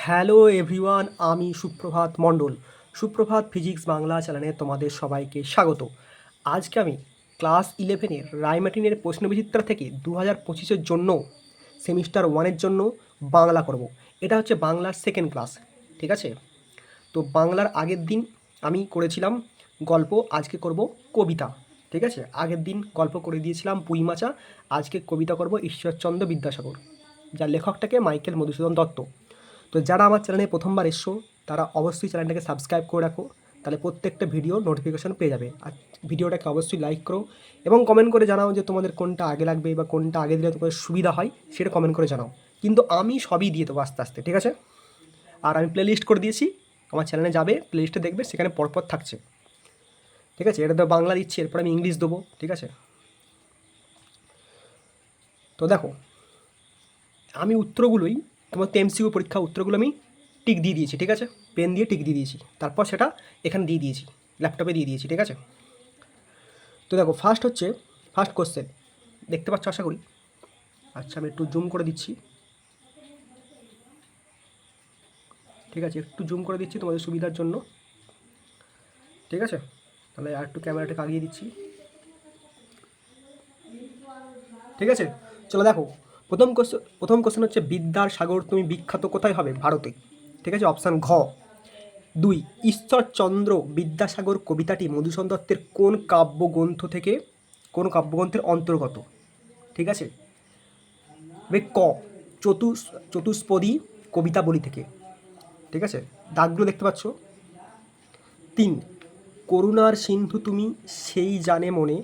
Hello everyone, আমি সুপ্রভাত মণ্ডল। সুপ্রভাত ফিজিক্স বাংলা চ্যানেলে তোমাদের সবাইকে স্বাগত। আজকে আমি ক্লাস 11-এর রায়মার্টিনের প্রশ্নবিচিত্রা থেকে 2025-এর জন্য সেমিস্টার 1-এর জন্য বাংলা করব। এটা হচ্ছে বাংলার সেকেন্ড ক্লাস, ঠিক আছে? তো বাংলার আগের দিন আমি করেছিলাম গল্প, আজকে করব কবিতা, ঠিক আছে? আগের দিন গল্প করে দিয়েছিলাম পুঁইমাচা, আজকে কবিতা করব ঈশ্বরচন্দ্র বিদ্যাসাগর, যার লেখকটাকে মাইকেল মধুসূদন দত্ত। তো যারা আমার চ্যানেলে প্রথমবার এসছো তারা অবশ্যই চ্যানেলটাকে সাবস্ক্রাইব করে রাখো, তাহলে প্রত্যেকটা ভিডিও নোটিফিকেশান পেয়ে যাবে। আর ভিডিওটাকে অবশ্যই লাইক করো এবং কমেন্ট করে জানাও যে তোমাদের কোনটা আগে লাগবে বা কোনটা আগে দিলে তোমাদের সুবিধা হয়, সেটা কমেন্ট করে জানাও। কিন্তু আমি সবই দিয়ে দেবো আস্তে আস্তে, ঠিক আছে? আর আমি প্লেলিস্ট করে দিয়েছি, আমার চ্যানেলে যাবে, প্লেলিস্টে দেখবে, সেখানে পরপর থাকছে, ঠিক আছে? এটা তো বাংলা দিচ্ছি, এরপর আমি ইংলিশ দেবো, ঠিক আছে? তো দেখো, আমি উত্তরগুলোই তোমার তো এমসিকিউ পরীক্ষা উত্তরগুলো আমি টিক দিয়ে দিয়েছি, ঠিক আছে? পেন দিয়ে টিক দিয়ে দিয়েছি, তারপর সেটা এখানে দিয়ে দিয়েছি, ল্যাপটপে দিয়ে দিয়েছি, ঠিক আছে? তো দেখো, ফার্স্ট কোশ্চেন দেখতে পাচ্ছ আশা করি। আচ্ছা, আমি একটু জুম করে দিচ্ছি, ঠিক আছে? একটু জুম করে দিচ্ছি তোমাদের সুবিধার জন্য, ঠিক আছে? তাহলে আর একটু ক্যামেরাটাকে আগিয়ে দিচ্ছি, ঠিক আছে? চলো দেখো, প্রথম কোশ্চেন হচ্ছে, বিদ্যার সাগর তুমি বিখ্যাত কোথায় হবে? ভারতে, ঠিক আছে? অপশান ঘ। 2, ঈশ্বরচন্দ্র বিদ্যাসাগর কবিতাটি মধুসূদন দত্তের কোন কাব্যগ্রন্থের অন্তর্গত? ঠিক আছে? ক, চতুষ্পদী কবিতাবলী থেকে, ঠিক আছে? দাগগুলো দেখতে পাচ্ছ। 3, করুণার সিন্ধু তুমি সেই জানে মনে,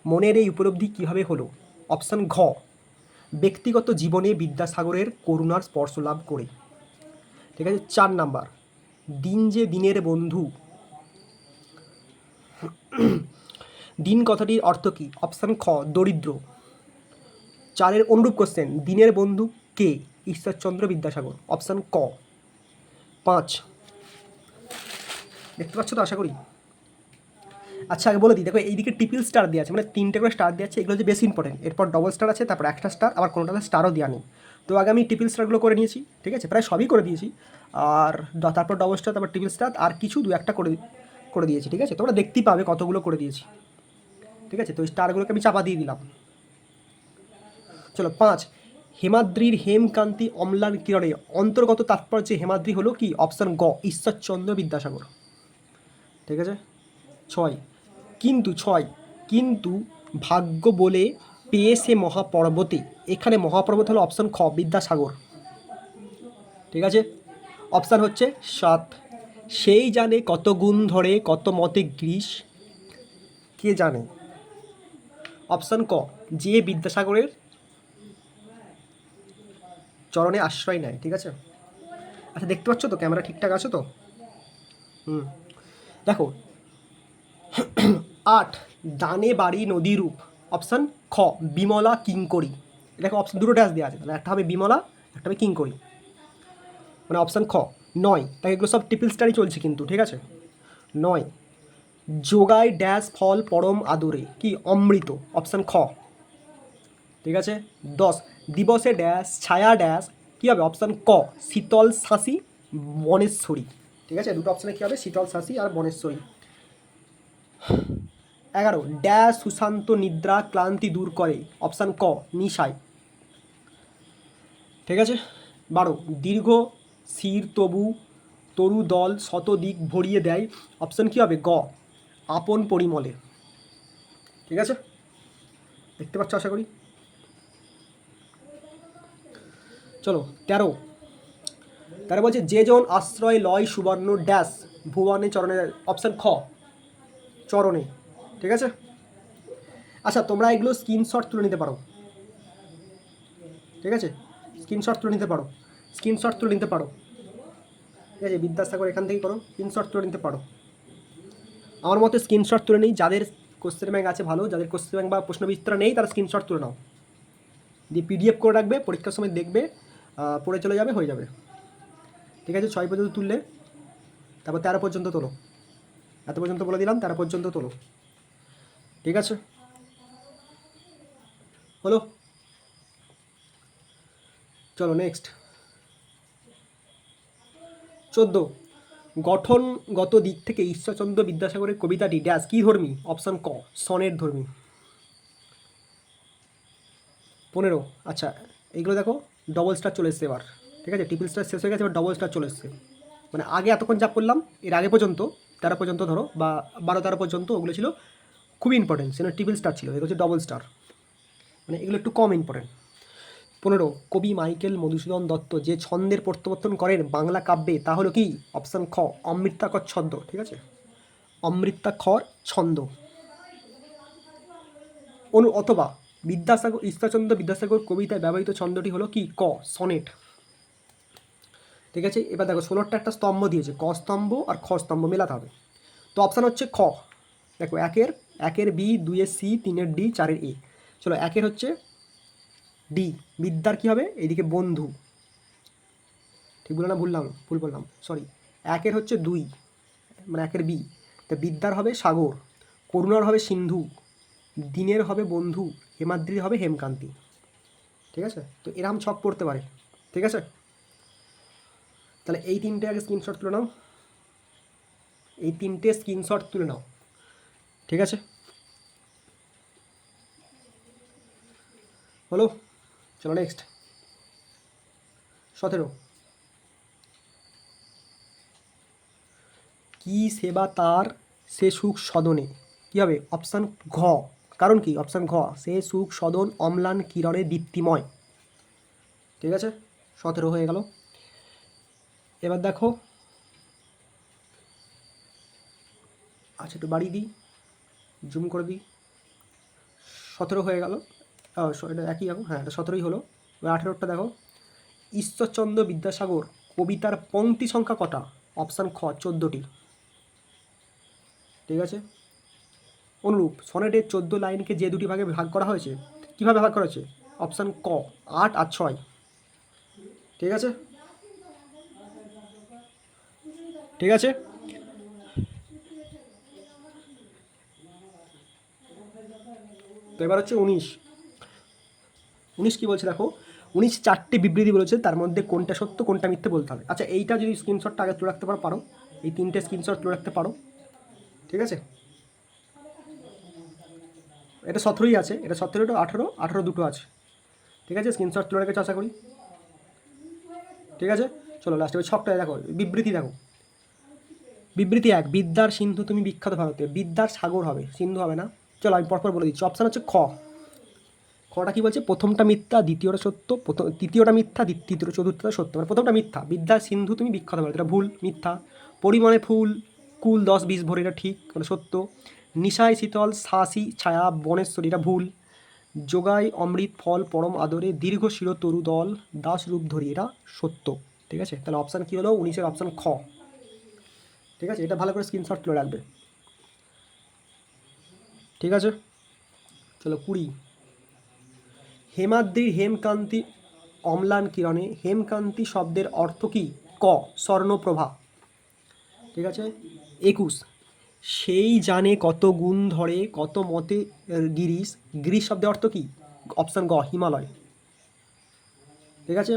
মনের এই উপলব্ধি কীভাবে হলো? অপশান ঘ, ব্যক্তিগত জীবনে বিদ্যাসাগরের করুণার স্পর্শ লাভ করে, ঠিক আছে? 4 নাম্বার, দিন যে দিনের বন্ধু, দিন কথাটির অর্থ কী? অপশান খ, দরিদ্র। 4 অনুরূপ কোশ্চেন, দিনের বন্ধু কে? ঈশ্বরচন্দ্র বিদ্যাসাগর, অপশান ক। 5, দেখতে পাচ্ছ তো আশা করি? আচ্ছা, আগে বলে দিই, দেখো এইদিকে ট্রিপল স্টার দেওয়া আছে, মানে 3টে করে স্টার দেওয়া আছে, এগুলো হচ্ছে বেশি ইম্পর্টেন্ট। এরপর ডবল স্টার আছে, তারপর একটা স্টার, আবার কোনোটাতে স্টারও দেওয়া নেই। তো আগে আমি ট্রিপল স্টারগুলো করে নিয়েছি, ঠিক আছে? প্রায় সবই করে দিয়েছি। আর তারপর ডবল স্টার, তারপর ট্রিপল স্টার, আর কিছু 2-1টা করে দিয়েছি, ঠিক আছে? তোমরা দেখতেই পাবে কতগুলো করে দিয়েছি, ঠিক আছে? তো স্টারগুলোকে আমি চাপা দিয়ে দিলাম। চলো 5, হেমাদ্রির হেমকান্তি অম্লান কিরণে অন্তর্গত তাৎপর্যে হেমাদ্রি হলো কি? অপশান গ, ঈশ্বরচন্দ্র বিদ্যাসাগর, ঠিক আছে? 6, কিন্তু ভাগ্য বলে পেয়ে সে মহাপর্বতে, এখানে মহাপর্বত হলো অপশান খ, বিদ্যাসাগর, ঠিক আছে? অপশান হচ্ছে 7, সেই জানে কত গুণ ধরে কত মতে গ্রীষ, কে জানে? অপশান ক, যে বিদ্যাসাগরের চরণে আশ্রয় নেয়, ঠিক আছে? আচ্ছা, দেখতে পাচ্ছ তো ক্যামেরা ঠিকঠাক আছে তো? দেখো 8, দানে বাড়ি নদীরূপ, অপশান খ, বিমলা কিঙ্করী। দেখো অপশান দুটো ড্যাশ দেওয়া আছে, তাহলে একটা হবে বিমলা, একটা হবে কিঙ্করী, মানে অপশান খ। 9, তাই এগুলো সব ট্রিপল স্টারই চলছে কিন্তু, ঠিক আছে? 9, যোগায় ড্যাশ ফল পরম আদরে, কি? অমৃত, অপশান খ, ঠিক আছে? 10, দিবসে ড্যাশ ছায়া ড্যাশ, কী হবে? অপশান ক, শীতল শাসি বনেশ্বরী, ঠিক আছে? দুটো অপশানে কী হবে? শীতল শাসি আর বনেশ্বরী। 11, ড্যাশ সুশান্ত নিদ্রা ক্লান্তি দূর করে, অপশান ক, নিশায়, ঠিক আছে? 12, দীর্ঘ শির তরু দল শতদিক ভরিয়ে দেয়, অপশান কী হবে? গ, আপন পরিমলে, ঠিক আছে? দেখতে পাচ্ছ আশা করি? চলো 13 বলছে, যে জন আশ্রয় লয় সুবর্ণ ড্যাশ ভুবনে চরণে, অপশান খ, চরণে, ঠিক আছে? আচ্ছা, তোমরা এগুলো স্ক্রিনশট তুলে নিতে পারো, ঠিক আছে? স্ক্রিনশট তুলে নিতে পারো, ঠিক আছে? বিদ্যাসাগর এখান থেকে করো, স্ক্রিনশট তুলে নিতে পারো। আমার মতে স্ক্রিনশট তুলে নিই, যাদের কোশ্চেন ব্যাংক আছে ভালো, যাদের কোশ্চেন ব্যাংক বা প্রশ্নবিস্তার নেই তারা স্ক্রিনশট তুলে নাও, দিয়ে পিডিএফ করে রাখবে, পরীক্ষার সময় দেখবে, পড়ে চলে যাবে, হয়ে যাবে, ঠিক আছে? 6 পর্যন্ত তুললে, তারপর 13 পর্যন্ত তোলো, এত পর্যন্ত বলে দিলাম, 13 পর্যন্ত তোলো, ঠিক আছে? হলো? চলো নেক্সট। 14, গঠনগত দিক থেকে ঈশ্বরচন্দ্র বিদ্যাসাগরের কবিতাটি ড্যাশ কী ধর্মী? অপশান ক সনেট ধর্মী। 15, আচ্ছা এইগুলো দেখো ডবল স্টার চলে এসছে এবার, ঠিক আছে, ট্রিপল স্টার শেষ হয়ে গেছে, এবার ডবল স্টার চলে এসছে। মানে আগে এতক্ষণ যা করলাম এর আগে পর্যন্ত 13 পর্যন্ত ধরো বা 12-13 পর্যন্ত ওগুলো ছিল খুবই ইম্পর্টেন্ট, সেটা ট্রিপল স্টার ছিল, এগুলো হচ্ছে ডবল স্টার, মানে এগুলো একটু কম ইম্পর্টেন্ট। 15, কবি মাইকেল মধুসূদন দত্ত যে ছন্দের প্রত্যাবর্তন করেন বাংলা কাব্যে তা হলো কি? অপশান খ অমৃতাক্ষর ছন্দ, ঠিক আছে, অমৃতাক্ষর ছন্দ। অথবা বিদ্যাসাগর ঈশ্বরচন্দ্র বিদ্যাসাগর কবিতায় ব্যবহৃত ছন্দটি হলো কি? ক সনেট, ঠিক আছে। এবার দেখো 16টা একটা স্তম্ভ দিয়েছে, ক স্তম্ভ আর খ স্তম্ভ মেলাতে হবে। তো অপশান হচ্ছে খ। দেখো একের বি, 2-এর সি, 3-এর ডি, 4-এর এ। চলো একের হচ্ছে ডি, বিদ্যার কী হবে? এইদিকে বন্ধু, ঠিক বললাম না ভুল বললাম সরি। একের হচ্ছে 2, মানে একের বি, তা বিদ্যার হবে সাগর, করুণার হবে সিন্ধু, দিনের হবে বন্ধু, হেমাদ্রির হবে হেমকান্তি, ঠিক আছে। তো এরকম ছক পড়তে পারে, ঠিক আছে। তাহলে এই তিনটে আগে স্ক্রিনশট তুলে নাও, এই তিনটে স্ক্রিনশট তুলে নাও, ঠিক আছে। হলো, চলো নেক্সট। 17, কি সেবা তার সে সুখ সদনে, কী হবে? অপশান ঘ, কারণ কি? অপশান ঘ সে সুখ সদন অম্লান কিরণে দীপ্তিময়, ঠিক আছে। 17 হয়ে গেল। এবার দেখো, আচ্ছা একটু বাড়িয়ে দিই, জুম করে দিই, 17 হয়ে গেল, এটা একই রকম, হ্যাঁ এটা 17ই হলো। এবার 18টা দেখো, ঈশ্বরচন্দ্র বিদ্যাসাগর কবিতার পংক্তি সংখ্যা কটা? অপশান খ 14টি, ঠিক আছে। অনুরূপ সনেটের 14 লাইনকে যে দুটি ভাগে ভাগ করা হয়েছে, কীভাবে ভাগ করা হয়েছে? অপশান ক 8 আর 6, ঠিক আছে, ঠিক আছে। তো এবার হচ্ছে 19 কী বলছে দেখো, 19 4টে বিবৃতি বলেছে, তার মধ্যে কোনটা সত্য কোনটা মিথ্যে বলতে হবে। আচ্ছা এইটা যদি স্ক্রিনশটটা আগে তুলে রাখতে পারো, এই 3টে স্ক্রিনশট তুলে রাখতে পারো, ঠিক আছে। এটা 17ই আছে, এটা 17টা 18 দুটো আছে, ঠিক আছে, স্ক্রিনশট তুলে রেখেছো আশা করি, ঠিক আছে। চলো লাস্টে ওই ছকটা দেখো, বিবৃতি দেখো। বিবৃতি 1, বিদ্যার সিন্ধু তুমি বিখ্যাত ভারতে, বিদ্যার সাগর হবে, সিন্ধু হবে না। চলো আমি পরপর বলে দিচ্ছি। অপশান হচ্ছে খ, খটা কী বলছে? প্রথমটা মিথ্যা, দ্বিতীয়টা সত্য, তৃতীয়টা মিথ্যা, তৃতীয় চতুর্থটা সত্য, মানে প্রথমটা মিথ্যা, বিদ্যার সিন্ধু তুমি বিখ্যাত ভারতে, এটা ভুল, মিথ্যা। পরিমলে ফুল কুল 10-20 ভরে, এটা ঠিক, মানে সত্য। নিশায় শীতল শাসি ছায়া বনেশ্বরী, এটা ভুল। যোগায় অমৃত ফল পরম আদরে দীর্ঘ শির তরু দল দাস রূপ ধরি, এটা সত্য, ঠিক আছে। তাহলে অপশান কী হলো? 19-এর অপশান খ, ঠিক আছে। এটা ভালো করে স্ক্রিনশট তুলে রাখবে, ঠিক আছে। চলো 20, হেমাদ্রির হেমকান্তি অম্লান কিরণে, হেমকান্তি শব্দের অর্থ কী? ক স্বর্ণপ্রভা, ঠিক আছে। 21, সেই জানে কত গুণ ধরে কত মতে গিরিশ, গিরিশ শব্দের অর্থ কী? অপশান গ হিমালয়, ঠিক আছে।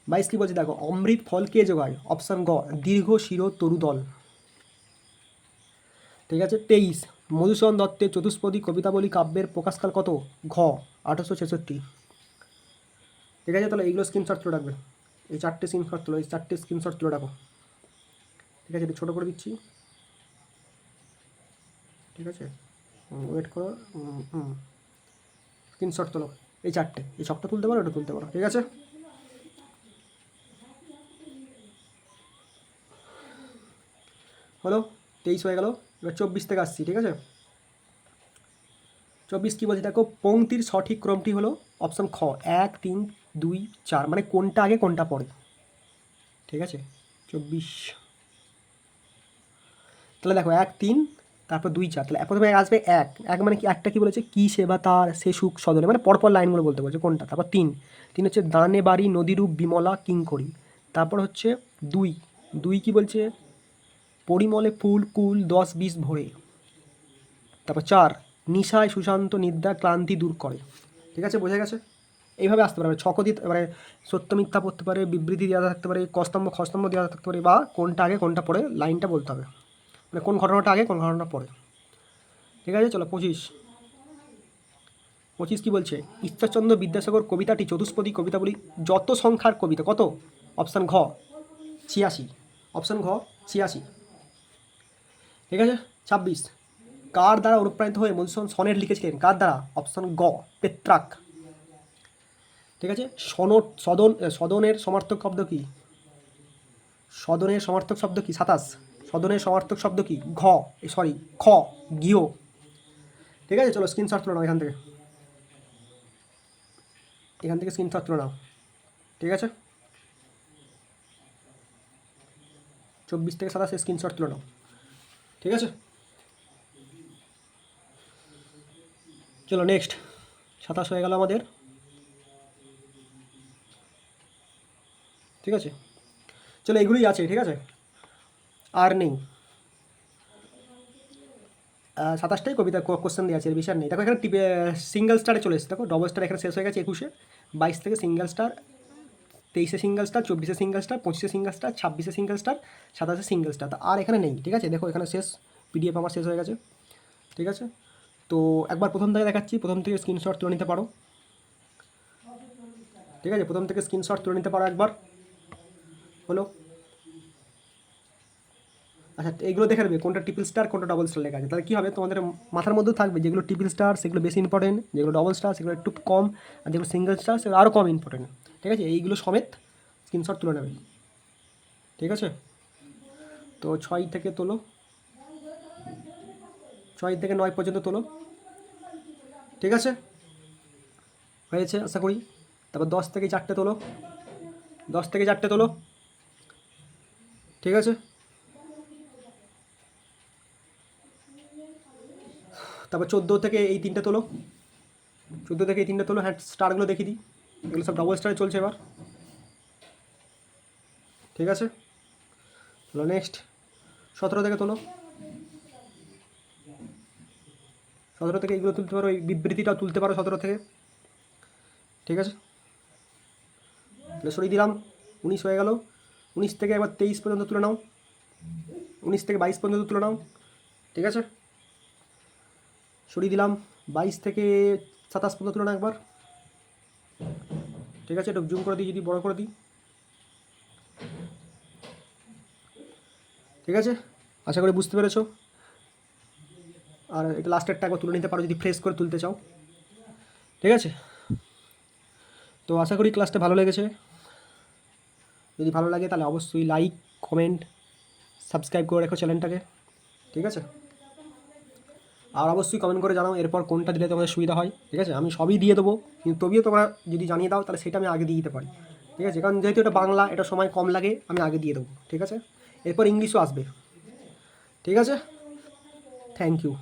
22 কী বলছে দেখো, অমৃত ফল কে যোগায়? অপশান গ দীর্ঘ শির তরুদল, ঠিক আছে। 23, মধুসূদন দত্তের চতুষ্পদী কবিতাবলী কাব্যের প্রকাশকাল কত? ঘ 1866, ঠিক আছে। তাহলে এইগুলো স্ক্রিনশট তুলে রাখবে, এই 4টে স্ক্রিনশট তুলো, এই 4টে স্ক্রিনশট তুলে রাখো, ঠিক আছে। একটু ছোটো করে দিচ্ছি, ঠিক আছে, ওয়েট করো, স্ক্রিনশট তোলো, এই 4টে, এই ছকটা তুলতে পারো, এটা তুলতে পারো, ঠিক আছে। হলো, 23 হয়ে গেল। এবার 24 থেকে আসছি, ঠিক আছে। 24 কী বলছে দেখো, পংক্তির সঠিক ক্রমটি হলো অপশান খ 1 3 2 4, মানে কোনটা আগে কোনটা পরে, ঠিক আছে। 24, তাহলে দেখো 1 3 তারপর 2 4, তাহলে প্রথমে আসবে 1 মানে কি? একটা কী বলেছে? কি সেবা তার সে সুখ সদনে, মানে পরপর লাইনগুলো বলতে বলছে কোনটা। তারপর 3 হচ্ছে দানে বাড়ি নদীরূপ বিমলা কিঙ্করী। তারপর হচ্ছে 2 কী বলছে? পরিমলে ফুল কুল 10-20 ভরে। তারপর 4, নিশায় সুশান্ত নিদ্রা ক্লান্তি দূর করে, ঠিক আছে, বোঝা গেছে। এইভাবে আসতে পারে, ছকও দিতে এবারে সত্য মিথ্যা পড়তে পারে, বিবৃতি দেওয়া থাকতে পারে, কস্তম্ভ খস্তম্ভ দেওয়া থাকতে পারে, বা কোনটা আগে কোনটা পরে লাইনটা বলতে হবে, মানে কোন ঘটনাটা আগে কোন ঘটনাটা পরে। ঠিক আছে, চলো 25 কী বলছে? ঈশ্বরচন্দ্র বিদ্যাসাগর কবিতাটি চতুষ্পদী কবিতাগুলি যত সংখ্যার কবিতা কত? অপশান ঘ 86, অপশান ঘ 86। ঠিক আছে, 26 কার দ্বারা অনুপ্রাণিত হয়ে মধুসূদন সনেট লিখেছিলেন? কার দ্বারা? অপশান গ পেত্রাক। ঠিক আছে, সদনের সমার্থক শব্দ কি? সদনের সমার্থক শব্দ কি? 27। সদনের সমার্থক শব্দ কি? খ গিও। ঠিক আছে, চলো স্ক্রিনশট তুলে নাও এখান থেকে স্ক্রিনশট তুলে নাও। ঠিক আছে, 24 থেকে 27 স্ক্রিনশট তুলে নাও। ঠিক আছে, চলো নেক্সট 27 হয়ে গেল আমাদের। ঠিক আছে, চলো এগুলোই আছে। ঠিক আছে, আর নেই, 27টাই কবিতা কোশ্চেন দেওয়া আছে, এর বিষয় নেই। দেখো এখানে সিঙ্গেল স্টারে চলে এসেছে, দেখো ডবল স্টার এখানে শেষ হয়ে গেছে 21-এ, 22 থেকে সিঙ্গেল স্টার, 23-এ সিঙ্গেল স্টার, 24-এ সিঙ্গেল স্টার, 25-এ সিঙ্গেল স্টার, 26-এ সিঙ্গেল স্টার, 27-এ সিঙ্গেল স্টার, আর এখানে নেই। ঠিক আছে, দেখো এখানে শেষ, পিডিএফ আমার শেষ হয়ে গেছে। ঠিক আছে, তো একবার প্রথম থেকে দেখাচ্ছি, প্রথম থেকে স্ক্রিনশট তুলে নিতে পারো। ঠিক আছে, প্রথম থেকে স্ক্রিনশট তুলে নিতে পারো একবার, হলো। আচ্ছা, এইগুলো দেখে নেবে কোনটা ট্রিপল স্টার কোনটা ডবল স্টার লেখা আছে, তাহলে কী হবে তোমাদের মাথার মধ্যেও থাকবে যেগুলো ট্রিপল স্টার সেগুলো বেশি ইম্পর্টেন্ট, যেগুলো ডবল স্টার সেগুলো একটু কম, আর যেগুলো সিঙ্গেল স্টার সেগুলো আরও কম ইম্পর্টেন্ট। ঠিক আছে, এইগুলো সমেত স্ক্রিনশট তুলে নেবে। ঠিক আছে, তো 6 থেকে তোলো, 6 থেকে 9 পর্যন্ত তোলো। ঠিক আছে, হয়েছে আশা করি। তারপর 10 থেকে 4টে তোলো, 10 থেকে 4টে তোলো। ঠিক আছে, তারপর 14 থেকে এই 3টে তোলো, 14 থেকে এই 3টে তোলো। হ্যাঁ, স্টারগুলো দেখিয়ে দিই, এগুলো সব ডবল স্টারে চলছে এবার। ঠিক আছে, চলো নেক্সট 17 থেকে তোলো, 17 থেকে এইগুলো তুলতে পারো, এই বিবৃতিটাও তুলতে পারো 17 থেকে। ঠিক আছে, তাহলে সরিয়ে দিলাম, 19 হয়ে গেল। 19 থেকে একবার 23 পর্যন্ত তুলে নাও, 19 থেকে 22 পর্যন্ত তুলে নাও। ঠিক আছে, সরিয়ে দিলাম, 22 থেকে 27 পর্যন্ত তুলে নাও একবার। ঠিক আছে, একটু জুম করে দিই, যদি বড় করে দিই। ঠিক আছে, আশা করি বুঝতে পেরেছো। আর এটা লাস্টেরটা একবার তুলে নিতে পারো যদি ফ্রেশ করে তুলতে চাও। ঠিক আছে, তো আশা করি ক্লাসটা ভালো লেগেছে। যদি ভালো লাগে তাহলে অবশ্যই লাইক, কমেন্ট, সাবস্ক্রাইব করে রেখো চ্যানেলটাকে। ঠিক আছে, আর অবশ্যই কমেন্ট করে জানাও এরপর কোনটা দিলে তোমাদের সুবিধা হয়। ঠিক আছে, আমি সবই দিয়ে দেবো, কিন্তু তবুও তোমরা যদি জানিয়ে দাও তাহলে সেটা আমি আগে দিয়ে দিতে পারি। ঠিক আছে, কারণ যেহেতু এটা বাংলা, এটা সময় কম লাগে, আমি আগে দিয়ে দেবো। ঠিক আছে, এরপর ইংলিশও আসবে। ঠিক আছে, থ্যাংক ইউ।